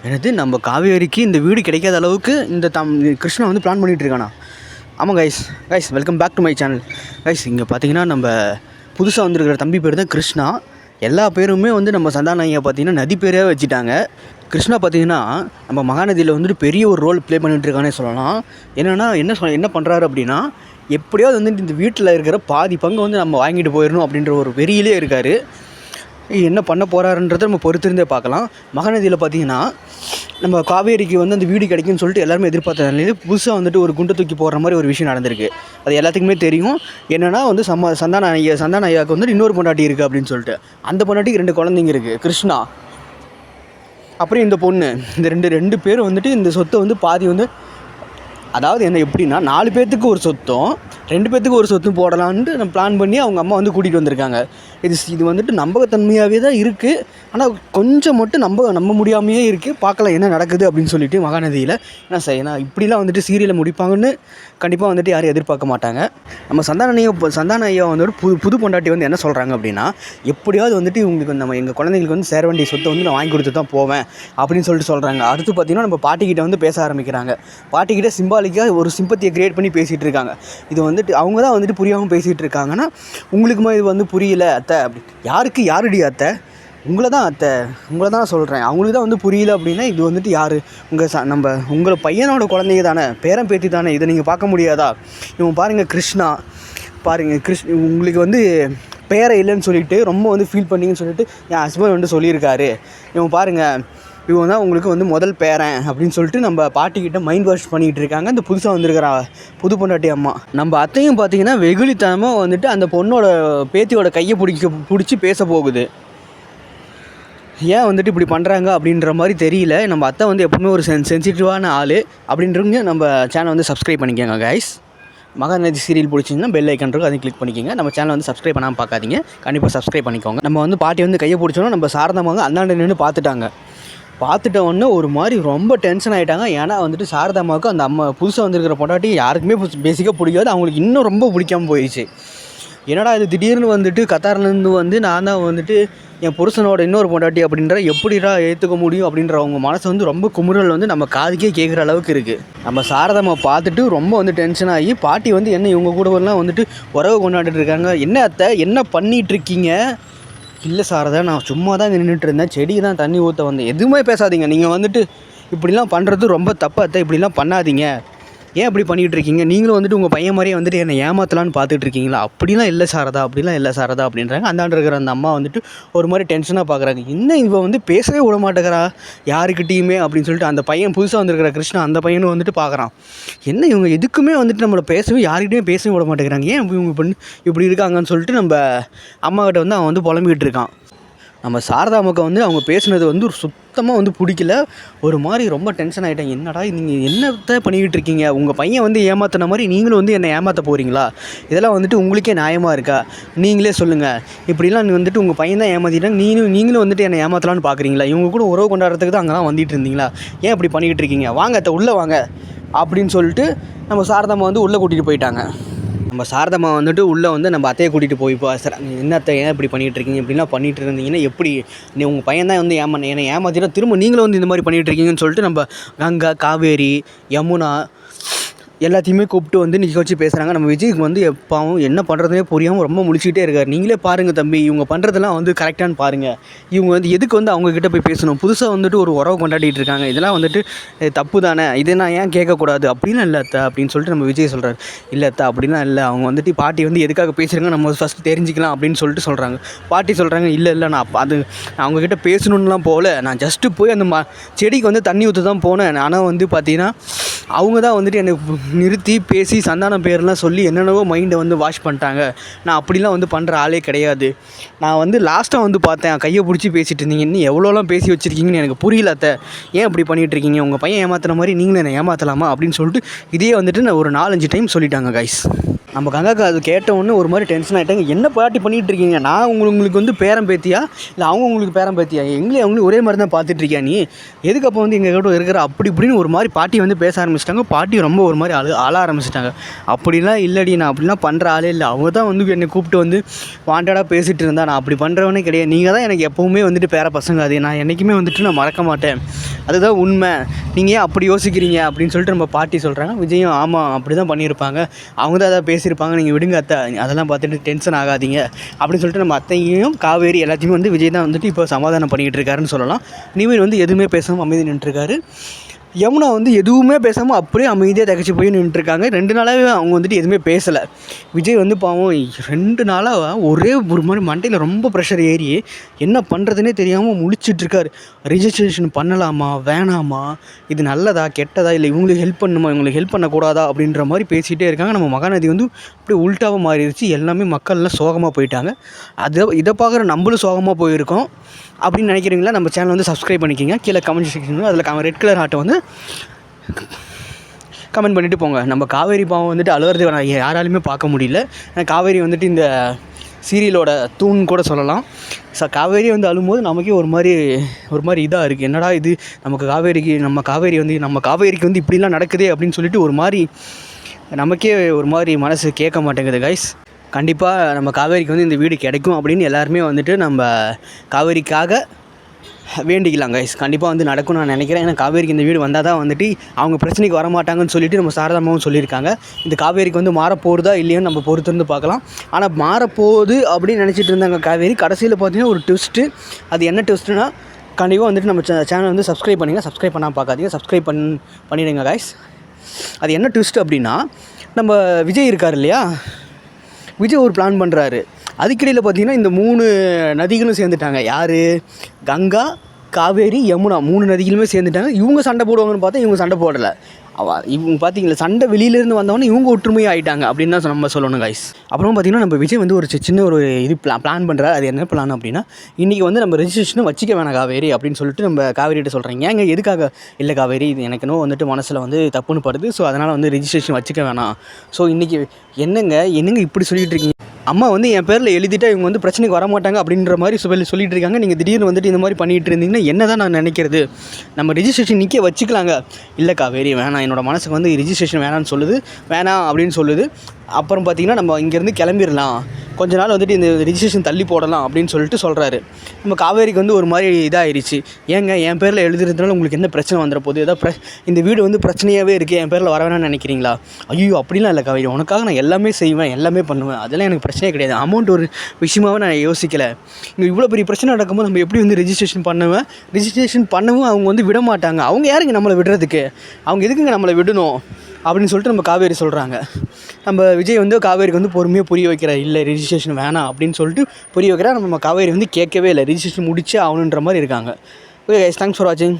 என்னது நம்ம காவேரிக்கு இந்த வீடு கிடைக்காத அளவுக்கு இந்த கிருஷ்ணா வந்து பிளான் பண்ணிகிட்டு இருக்கானா? ஆமாம் guys welcome back to my channel. Guys இங்கே பார்த்தீங்கன்னா நம்ம புதுசாக வந்துருக்கிற தம்பி பேர் தான் கிருஷ்ணா. எல்லா பேருமே வந்து நம்ம சந்தான ஐயா பார்த்தீங்கன்னா நதி பேரே வச்சுட்டாங்க. கிருஷ்ணா பார்த்தீங்கன்னா நம்ம மகாநதியில் வந்துட்டு பெரிய ஒரு ரோல் ப்ளே பண்ணிகிட்டு இருக்கானே சொல்லலாம். என்னென்னா என்ன பண்ணுறாரு அப்படின்னா, எப்படியாவது வந்துட்டு இந்த வீட்டில் இருக்கிற பாதி பங்கு வந்து நம்ம வாங்கிட்டு போயிடணும் அப்படின்ற ஒரு வெறியிலே இருக்கார். என்ன பண்ண போகிறாருன்றதை நம்ம பொறுத்திருந்தே பார்க்கலாம். மகாநதியில் பார்த்தீங்கன்னா நம்ம காவேரிக்கு வந்து அந்த வீடு கிடைக்கும்னு சொல்லிட்டு எல்லாருமே எதிர்பார்த்த நிலையில் புதுசாக வந்துட்டு ஒரு குண்டை தூக்கி போடுற மாதிரி ஒரு விஷயம் நடந்திருக்கு. அது எல்லாத்துக்குமே தெரியும். என்னென்னா வந்து சந்தான ஐயாவுக்கு வந்து இன்னொரு பொண்டாட்டி இருக்குது அப்படின்னு சொல்லிட்டு. அந்த பொண்டாட்டிக்கு 2 குழந்தைங்க இருக்குது, கிருஷ்ணா அப்புறம் இந்த பொண்ணு. இந்த ரெண்டு பேரும் வந்துட்டு இந்த சொத்தை வந்து பாதி வந்து, அதாவது என்ன எப்படின்னா 4 பேர்த்துக்கு ஒரு சொத்தும் 2 பேர்த்துக்கு ஒரு சொத்தும் போடலான்ட்டு நம்ம பிளான் பண்ணி அவங்க அம்மா வந்து கூட்டிகிட்டு வந்திருக்காங்க. இது வந்துட்டு நம்பகத்தன்மையாகவே தான் இருக்குது. ஆனால் கொஞ்சம் மட்டும் நம்ப முடியாமையே இருக்குது. பார்க்கலாம் என்ன நடக்குது அப்படின்னு சொல்லிட்டு மகாநதியில். ஏன்னா இப்படிலாம் வந்துட்டு சீரியலை முடிப்பாங்கன்னு கண்டிப்பாக வந்துட்டு யாரும் எதிர்பார்க்க மாட்டாங்க. நம்ம சந்தான ஐயா வந்துட்டு புது பொண்டாட்டி வந்து என்ன சொல்கிறாங்க அப்படின்னா, எப்படியாவது வந்துட்டு உங்களுக்கு நம்ம எங்கள் குழந்தைங்களுக்கு வந்து சேர வேண்டிய சொத்தை வந்து நான் வாங்கி கொடுத்து தான் போவேன் அப்படின்னு சொல்கிறாங்க. அடுத்து பார்த்திங்கன்னா நம்ம பாட்டிக்கிட்ட வந்து பேச ஆரம்பிக்கிறாங்க. பாட்டிக்கிட்ட சிம்பாலிக்காக ஒரு சிம்பத்தியை க்ரியேட் பண்ணி பேசிகிட்டு இருக்காங்க. இது வந்துட்டு அவங்க தான் வந்துட்டு புரியாமல் பேசிகிட்டு இருக்காங்கன்னா, உங்களுக்குமா இது வந்து புரியல அத்தை அப்படி. யாருடி அத்தை? உங்களை தான் சொல்கிறேன். அவங்களுக்கு தான் வந்து புரியல அப்படின்னா இது வந்துட்டு யார்? உங்களை பையனோட குழந்தைங்க தானே, பேரன் பேத்தி தானே, இதை நீங்கள் பார்க்க முடியாதா? இவன் பாருங்கள் கிருஷ்ணா, உங்களுக்கு வந்து பேரை இல்லைன்னு சொல்லிட்டு ரொம்ப வந்து ஃபீல் பண்ணிங்கன்னு சொல்லிட்டு என் ஹஸ்பண்ட் வந்து சொல்லியிருக்காரு. இவன் பாருங்கள், இவன் தான் உங்களுக்கு வந்து முதல் பேரன் அப்படின்னு சொல்லிட்டு நம்ம பாட்டிக்கிட்ட மைண்ட் வாஷ் பண்ணிகிட்டு இருக்காங்க இந்த புதுசாக வந்திருக்கிற புது பொண்டாட்டி அம்மா. நம்ம அத்தையும் பார்த்தீங்கன்னா வெகுளித்தனமாக வந்துட்டு அந்த பொண்ணோட பேத்தியோட கையை பிடிச்சி பேச போகுது. ஏன் வந்துட்டு இப்படி பண்ணுறாங்க அப்படின்ற மாதிரி தெரியல. நம்ம அத்தை வந்து எப்பவுமே ஒரு சென்சிட்டிவான ஆள் அப்படின்றவங்க நம்ம சேனல் வந்து சப்ஸ்கிரைப் பண்ணிக்கோங்க கைஸ். மகாநதி சீரியல் பிடிச்சிங்கன்னா பெல் ஐக்கன் இருக்கும், அதையும் கிளிக் பண்ணிக்கோங்க. நம்ம சேனல் வந்து சப்ஸ்கிரைப் பண்ணாமல் பார்க்காதீங்க, கண்டிப்பாக சப்ஸ்கிரைப் பண்ணிக்கோங்க. நம்ம வந்து பாட்டி வந்து கையை பிடிச்சோன்னா நம்ம சாரதாமாங்க அந்தாண்ட நின்று பார்த்துட்ட உடனே ஒரு மாதிரி ரொம்ப டென்ஷன் ஆகிட்டாங்க. ஏன்னா வந்துட்டு சாரதாமாவுக்கு அந்த அம்மா புதுசாக வந்துருக்கிற பொண்டாட்டி யாருக்குமே பேசிக்காக பிடிக்காது. அவங்களுக்கு இன்னும் ரொம்ப பிடிக்காமல் போயிடுச்சு. என்னடா இது திடீர்னு வந்துட்டு கத்தார்லேருந்து வந்து நான் தான் வந்துட்டு என் புருஷனோட இன்னொரு பொண்டாட்டி அப்படின்ற எப்படிடா ஏற்றுக்க முடியும் அப்படின்ற அவங்க மனசு வந்து ரொம்ப குமுறல் வந்து நம்ம காதுக்கே கேட்குற அளவுக்கு இருக்குது. நம்ம சாரதாம்மா பார்த்துட்டு ரொம்ப வந்து டென்ஷன் ஆகி பாட்டி வந்து என்ன இவங்க கூடலாம் வந்துட்டு உறவு கொண்டாடிட்டு இருக்காங்க. என்ன அத்தை என்ன பண்ணிகிட்ருக்கீங்க? இல்லை சாரதா, நான் சும்மா தான் நின்றுட்டு இருந்தேன், செடிக்கு தான் தண்ணி ஊற்ற வந்தேன். எதுவுமே பேசாதீங்க, நீங்கள் வந்துட்டு இப்படிலாம் பண்ணுறது ரொம்ப தப்பு அத்தை, இப்படிலாம் பண்ணாதீங்க. ஏன் இப்படி பண்ணிகிட்டு இருக்கீங்க? நீங்களும் வந்துட்டு உங்கள் பையன் மாதிரியே வந்துட்டு என்னை ஏமாற்றலான்னு பார்த்துட்டு இருக்கீங்களா? அப்படிலாம் இல்லை சாரதா அப்படின்றாங்க. அந்தாண்ட இருக்கிற அந்த அம்மா வந்துட்டு ஒரு மாதிரி டென்ஷனாக பார்க்குறாங்க. இன்னும் இவன் வந்து பேசவே விட மாட்டேங்கிறா யாருக்கிட்டேயுமே அப்படின்னு சொல்லிட்டு அந்த பையன் புதுசாக வந்துருக்கிற கிருஷ்ணா அந்த பையனும் வந்துட்டு பார்க்குறான். என்ன இவங்க எதுக்குமே வந்துட்டு நம்மளை யாருக்கிட்டையும் பேசவே விட மாட்டேங்கிறாங்க, ஏன் இவங்க இப்படி இருக்காங்கன்னு சொல்லிட்டு நம்ம அம்மாக்கிட்ட வந்து அவன் வந்து புலம்பிக்கிட்டு இருக்கான். நம்ம சாரதாமுக்கு வந்து அவங்க பேசுனது வந்து சுத்தமாக வந்து பிடிக்கல. ஒரு மாதிரி ரொம்ப டென்ஷன் ஆகிட்டாங்க. என்னடா நீங்கள் என்னத்தை பண்ணிக்கிட்டு இருக்கீங்க? உங்கள் பையன் வந்து ஏமாத்தின மாதிரி நீங்களும் வந்து என்னை ஏமாற்ற போகிறீங்களா? இதெல்லாம் வந்துட்டு உங்களுக்கே நியாயமாக இருக்கா? நீங்களே சொல்லுங்கள். இப்படிலாம் வந்துட்டு உங்கள் பையன் தான் ஏமாற்றிட்டாங்க, நீங்களும் வந்துட்டு என்னை ஏமாற்றலான்னு பார்க்குறீங்களா? இவங்க கூட உறவு கொண்டாடுறதுக்கு தான் அங்கே தான் வந்துட்டு இருந்தீங்களா? ஏன் இப்படி பண்ணிக்கிட்டு இருக்கீங்க? வாங்க அத்தை உள்ளே வாங்க அப்படின்னு சொல்லிட்டு நம்ம சாரதாம்மா வந்து உள்ளே கூட்டிகிட்டு போயிட்டாங்க. நம்ம சாரதாம்மா வந்துட்டு உள்ளே வந்து நம்ம அத்தையை கூட்டிகிட்டு போய் பேசுகிறாங்க. என்ன அத்தை ஏன் இப்படி பண்ணிகிட்டு இருக்கீங்க? இப்படிலாம் பண்ணிகிட்டு இருந்தீங்கன்னா எப்படி? உங்கள் பையன் தான் வந்து என்னை ஏமாற்றிட்டா திரும்ப நீங்களும் வந்து இந்த மாதிரி பண்ணிகிட்டு இருக்கீங்கன்னு சொல்லிட்டு நம்ம கங்கா, காவேரி, யமுனா எல்லாத்தையுமே கூப்பிட்டு வந்து நிற்க வச்சு பேசுகிறாங்க. நம்ம விஜய்க்கு வந்து எப்பவும் என்ன பண்ணுறதுனே புரியாமல் ரொம்ப முழிச்சிக்கிட்டே இருக்கார். நீங்களே பாருங்கள் தம்பி, இவங்க பண்ணுறதெல்லாம் வந்து கரெக்டானு பாருங்கள். இவங்க வந்து எதுக்கு வந்து அவங்கக்கிட்ட போய் பேசணும்? புதுசாக வந்துட்டு ஒரு உறவு கொண்டாடிட்டு இருக்காங்க, இதெல்லாம் வந்துட்டு தப்பு தானே, இதை நான் ஏன் கேட்கக்கூடாது? அப்படின்னா இல்லை அத்தை அப்படின்னு சொல்லிட்டு நம்ம விஜய் சொல்கிறார். இல்லை அத்தை அப்படின்னா இல்லை, அவங்க வந்துட்டு பாட்டி வந்து எதுக்காக பேசுகிறாங்க நம்ம ஃபஸ்ட்டு தெரிஞ்சிக்கலாம் அப்படின்னு சொல்லிட்டு சொல்கிறாங்க. பாட்டி சொல்கிறாங்க, இல்லை நான் அவங்கக்கிட்ட பேசணுன்னுலாம் போகல, நான் ஜஸ்ட்டு போய் அந்த செடிக்கு வந்து தண்ணி ஊற்ற தான் போனேன். ஆனால் வந்து பார்த்தீங்கன்னா அவங்க தான் வந்துட்டு எனக்கு நிறுத்தி பேசி சந்தானம் பேர்லாம் சொல்லி என்னென்னவோ மைண்டை வந்து வாஷ் பண்ணிட்டாங்க. நான் அப்படிலாம் வந்து பண்ணுற ஆளே கிடையாது. நான் வந்து லாஸ்ட்டாக வந்து பார்த்தேன், கையை பிடிச்சி பேசிகிட்டு இருந்தீங்க, இன்னும் எவ்வளோலாம் பேசி வச்சுருக்கீங்கன்னு எனக்கு புரியல அத்தை. ஏன் இப்படி பண்ணிகிட்ருக்கீங்க? உங்கள் பையன் ஏமாத்துன மாதிரி நீங்களும் என்னை ஏமாற்றலாமா அப்படின்னு சொல்லிட்டு இதையே வந்துட்டு நான் ஒரு 4-5 டைம் சொல்லிட்டாங்க கைஸ். நம்ம கங்காக்கு அது கேட்ட உடனே ஒரு மாதிரி டென்ஷன் ஆகிட்டாங்க. என்ன பாட்டி பண்ணிகிட்டு இருக்கீங்க? நான் உங்களுக்கு வந்து பேரம் பேத்தியா இல்லை அவங்க உங்களுக்கு பேரம் பேத்தியா? அவங்களும் ஒரே மாதிரி தான் பார்த்துட்ருக்கியா நீ? எதுக்கு அப்போ வந்து எங்கள் கிட்ட இருக்கிற அப்படி இப்படின்னு ஒரு மாதிரி பாட்டி வந்து பேச ஆரம்பிச்சிட்டாங்க. பாட்டி ரொம்ப ஒரு மாதிரி அழ ஆரம்பிச்சிட்டாங்க. அப்படிலாம் இல்லடி, நான் அப்படிலாம் பண்ணுற ஆளே இல்லை. அவங்க தான் வந்து என்னை கூப்பிட்டு வந்து வாண்டடாக பேசிகிட்டு இருந்தா. நான் அப்படி பண்ணுறவனே கிடையாது. நீங்கள் தான் எனக்கு எப்போவுமே வந்துட்டு பேர பசங்க. அது நான் என்றைக்குமே வந்துட்டு நான் மறக்க மாட்டேன். அதுதான் உண்மை. நீங்கள் ஏன் அப்படி யோசிக்கிறீங்க அப்படின்னு சொல்லிட்டு நம்ம பாட்டி சொல்கிறாங்க. விஜயும் ஆமாம் அப்படி தான் பண்ணியிருப்பாங்க, அவங்க தான் அதை பேசியிருப்பாங்க, நீங்கள் விடுங்க அத்தை, அதெல்லாம் பார்த்துட்டு டென்ஷன் ஆகாதீங்க அப்படின்னு சொல்லிட்டு நம்ம அத்தையும் காவேரி எல்லாத்தையுமே வந்து விஜய் தான் வந்துட்டு இப்போ சமாதானம் பண்ணிக்கிட்டு இருக்காருன்னு சொல்லலாம். நிவின் வந்து எதுவுமே பேசாமல் அமைதி நின்றுருக்காரு. யமுனா வந்து எதுவுமே பேசாமல் அப்படியே அமைதியாக தகச்சு போய் நின்றுருக்காங்க. 2 நாளாகவே அவங்க வந்துட்டு எதுவுமே பேசலை. விஜய் வந்து பாவம் 2 நாளாக ஒரே ஒரு மாதிரி மண்டையில் ரொம்ப ப்ரெஷர் ஏறி என்ன பண்ணுறதுனே தெரியாமல் முழிச்சிட்ருக்காரு. ரிஜிஸ்ட்ரேஷன் பண்ணலாமா வேணாமா, இது நல்லதா கெட்டதா, இல்லை இவங்களுக்கு ஹெல்ப் பண்ணுமா இவங்களுக்கு ஹெல்ப் பண்ணக்கூடாதா அப்படின்ற மாதிரி பேசிகிட்டே இருக்காங்க. நம்ம மகாநதி வந்து அப்படியே உல்ட்டாவாக மாறிடுச்சு. எல்லாமே மக்கள்லாம் சோகமாக போயிட்டாங்க. இதை பார்க்குற நம்மளும் சோகமாக போயிருக்கோம் அப்படின்னு நினைக்கிறீங்களா? நம்ம சேனல் வந்து சப்ஸ்கிரைப் பண்ணிக்கிங்க. கீழே கமெண்ட் செக்ஷன் அதில் ரெட் கலர் ஹார்ட்டை வந்து கமெண்ட் பண்ணிவிட்டு போங்க. நம்ம காவேரி பாவம் வந்துட்டு அழுகிறது யாராலுமே பார்க்க முடியல. காவேரி வந்துட்டு இந்த சீரியலோட தூண் கூட சொல்லலாம். காவேரி வந்து அழும்போது நமக்கே ஒரு மாதிரி இதாக இருக்குது. என்னடா இது, நம்ம காவேரிக்கு வந்து இப்படிலாம் நடக்குதே அப்படின்னு சொல்லிட்டு ஒரு மாதிரி நமக்கே ஒரு மாதிரி மனசு கேட்க மாட்டேங்குது கைஸ். கண்டிப்பாக நம்ம காவேரிக்கு வந்து இந்த வீடு கிடைக்கும் அப்படின்னு எல்லாருமே வந்துட்டு நம்ம காவேரிக்காக வேண்டிக்கலாம் கைஸ். கண்டிப்பாக வந்து நடக்கும்னு நான் நினைக்கிறேன். ஏன்னா காவேரிக்கு இந்த வீடு வந்தால் தான் வந்துட்டு அவங்க பிரச்சனைக்கு வரமாட்டாங்கன்னு சொல்லிட்டு நம்ம சாரதாமாவும் சொல்லியிருக்காங்க. இந்த காவேரிக்கு வந்து மாறப்போகுதா இல்லையோன்னு நம்ம பொறுத்திருந்து பார்க்கலாம். ஆனால் மாறப்போகுது அப்படின்னு நினச்சிட்டு இருந்தாங்க காவேரி. கடைசியில் பார்த்தீங்கன்னா ஒரு ட்விஸ்ட்டு. அது என்ன ட்விஸ்ட்டுனா கண்டிப்பாக வந்துட்டு நம்ம சேனல் வந்து சப்ஸ்கிரைப் பண்ணுங்கள். சப்ஸ்கிரைப் பண்ணால் பார்க்காதீங்க, சப்ஸ்கிரைப் பண்ணிடுங்க கைஸ். அது என்ன ட்விஸ்ட் அப்படின்னா, நம்ம விஜய் இருக்கார் இல்லையா, விஜய் ஒரு பிளான் பண்ணுறாரு. அதுக்கிடையில் பார்த்திங்கன்னா இந்த 3 நதிகளும் சேர்ந்துட்டாங்க. யார்? கங்கா, காவேரி, யமுனா 3 நதிகளுமே சேர்ந்துட்டாங்க. இவங்க சண்டை போடுவாங்கன்னு பார்த்தா இவங்க சண்டை போடலை. இவங்க பார்த்தீங்களா, சண்டை வெளியிலேருந்து வந்தவொடனே இவங்க ஒற்றுமையாக ஆகிட்டாங்க அப்படின்னு தான் நம்ம சொல்லணும் கைஸ். அப்புறம் பார்த்திங்கன்னா நம்ம விஜய் வந்து ஒரு சின்ன ஒரு இது பிளான் பண்ணுறாரு. அது என்ன பிளான் அப்படின்னா, இன்றைக்கி வந்து நம்ம ரெஜிஸ்ட்ரேஷனும் வச்சிக்க வேணாம் காவேரி அப்படின்னு சொல்லிட்டு நம்ம காவேரிகிட்ட சொல்கிறீங்க. ஏங்க எதுக்காக? இல்லை காவேரி, இது எனக்கு இன்னும் வந்துட்டு மனசில் வந்து தப்புன்னு படுது. ஸோ அதனால் வந்து ரெஜிஸ்ட்ரேஷன் வச்சிக்க வேணாம். ஸோ இன்றைக்கி என்னங்க இப்படி சொல்லிகிட்டு இருக்கீங்க? அம்மா வந்து என் பேரில் எழுதிட்டா இவங்க வந்து பிரச்சனைக்கு வரமாட்டாங்க அப்படின்ற மாதிரி சொல்லிட்டு இருக்காங்க. நீங்கள் திடீர்னு வந்துட்டு இந்த மாதிரி பண்ணிகிட்டு இருந்தீங்கன்னா என்ன தான் நான் நினைக்கிறது? நம்ம ரெஜிஸ்ட்ரேஷன் நிற்க வச்சுக்கலாங்க. இல்லை காவேரி வேணாம், என்னோடய மனசுக்கு வந்து ரெஜிஸ்ட்ரேஷன் வேணான்னு சொல்லுது, வேணாம் அப்படின்னு சொல்லுது. அப்புறம் பார்த்திங்கன்னா நம்ம இங்கேருந்து கிளம்பிடலாம், கொஞ்ச நாள் வந்துட்டு இந்த ரெஜிஸ்ட்ரேஷன் தள்ளி போடலாம் அப்படின்னு சொல்லிட்டு சொல்கிறாரு. நம்ம காவேரிக்கு வந்து ஒரு மாதிரி இதாகிடுச்சு. ஏங்க என் பேரில் எழுதுறதுனால உங்களுக்கு என்ன பிரச்சனை வந்துட போகுது? ஏதாவது இந்த வீடு வந்து பிரச்சனையாகவே இருக்குது, என் பேரில் வர வேணாம்னு நினைக்கிறீங்களா? ஐயோ அப்படிலாம் இல்லை காவேரி, உனக்காக நான் எல்லாமே செய்வேன், எல்லாமே பண்ணுவேன், அதெல்லாம் எனக்கு பிரச்சனையே கிடையாது. அமௌண்ட் ஒரு விஷயமாகவே நான் யோசிக்கலை. இங்கே இவ்வளோ பெரிய பிரச்சனை நடக்கும்போது நம்ம எப்படி வந்து ரெஜிஸ்ட்ரேஷன் பண்ணவும் அவங்க வந்து விட மாட்டாங்க. அவங்க யாருங்க நம்மளை விடுறதுக்கு? அவங்க எதுக்குங்க நம்மளை விடணும் அப்படின்னு சொல்லிட்டு நம்ம காவேரி சொல்கிறாங்க. நம்ம விஜய் வந்து காவேரிக்கு வந்து பொறுமையாக புரிய வைக்கிறார். இல்லை ரெஜிஸ்ட்ரேஷன் வேணாம் அப்படின்னு சொல்லிட்டு புரிய வைக்கிறார். நம்ம காவேரி வந்து கேட்கவே இல்லை, ரெஜிஸ்ட்ரேஷன் முடிச்சே ஆகணுன்ற மாதிரி இருக்காங்க. ஓகே கைஸ், தேங்க்ஸ் ஃபார் வாட்சிங்.